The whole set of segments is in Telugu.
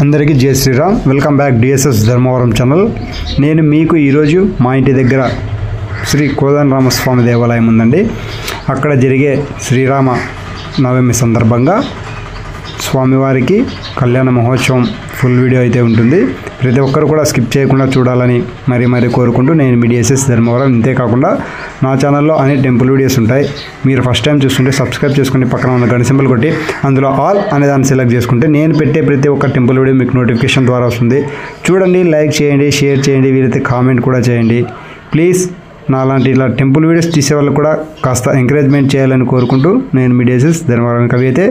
అందరికీ జై Shriram. Welcome back DSS Dharmavaram channel. నేను మీకు ఈరోజు మా ఇంటి దగ్గర శ్రీ కోదండరామస్వామి దేవాలయం ఉందండి. అక్కడ జరిగే శ్రీరామ నవమి సందర్భంగా స్వామివారికి కళ్యాణ మహోత్సవం ఫుల్ వీడియో అయితే ఉంటుంది. ప్రతి ఒక్కరు కూడా స్కిప్ చేయకుండా చూడాలని మరీ కోరుకుంటూ నేను మీ డిఎస్ఎస్ ధర్మవరం. ఇంతేకాకుండా నా ఛానల్లో అన్ని టెంపుల్ వీడియోస్ ఉంటాయి. మీరు ఫస్ట్ టైం చూస్తుంటే సబ్స్క్రైబ్ చేసుకుని పక్కన ఉన్న గంట సింబల్ కొట్టి అందులో ఆల్ అనే దాన్ని సెలెక్ట్ చేసుకుంటే నేను పెట్టే ప్రతి ఒక్క టెంపుల్ వీడియో మీకు నోటిఫికేషన్ ద్వారా వస్తుంది. చూడండి, లైక్ చేయండి, షేర్ చేయండి, వీలైతే కామెంట్ కూడా చేయండి. ప్లీజ్ నాలాంటి ఇలా టెంపుల్ వీడియోస్ తీసే వాళ్ళు కూడా కాస్త ఎంకరేజ్మెంట్ చేయాలని కోరుకుంటూ నేను మీ డిఎస్ఎస్ ధర్మవరం. కవి అయితే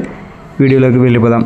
వీడియోలోకి వెళ్ళిపోదాం.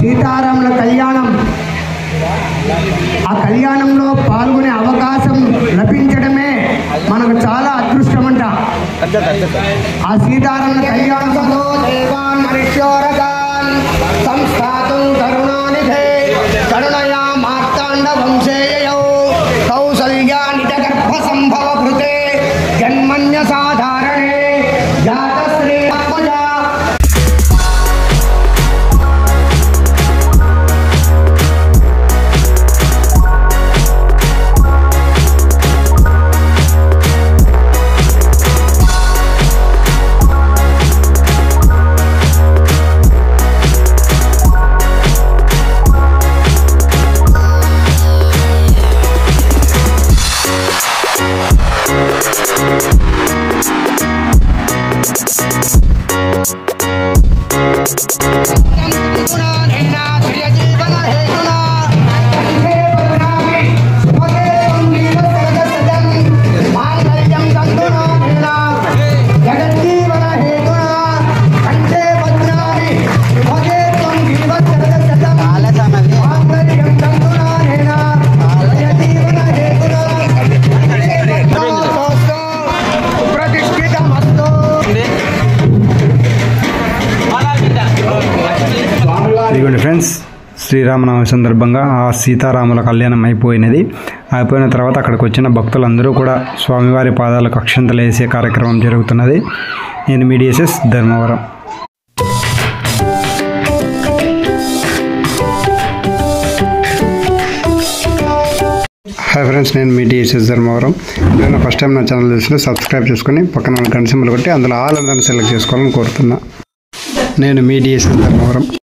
సీతారాముల కళ్యాణం, ఆ కళ్యాణంలో పాల్గొనే అవకాశం లభించడమే మనకు చాలా అదృష్టమంట. ఆ సీతారాముల కళ్యాణంలో దేవాన్ మనుష్యోరగాన్ సంస్థాతుం కరుణానిధే కరుణయా మార్తాండ వంశేయయౌ కౌసల్యా నిజగర్భ సంభవ కృతే జన్మన్య సాధారణే జాతశ్రీ ఆత్మజా. ఇదిగోండి ఫ్రెండ్స్, శ్రీరామనవమి సందర్భంగా ఆ సీతారాముల కళ్యాణం అయిపోయిన తర్వాత అక్కడికి వచ్చిన భక్తులందరూ కూడా స్వామివారి పాదాలకు అక్షంతలు వేసే కార్యక్రమం జరుగుతున్నది. నేను మీ డిఎస్ఎస్ ధర్మవరం. హాయ్ ఫ్రెండ్స్, నేను మీ డిఎస్ఎస్ ధర్మవరం. నేను ఫస్ట్ టైం నా ఛానల్ చూస్తే సబ్స్క్రైబ్ చేసుకుని పక్కన గంట సింబల్ కొట్టి అందులో ఆల్ అందరిని సెలెక్ట్ చేసుకోవాలని కోరుతున్నా. నేను మీ డిఎస్ఎస్ ధర్మవరం.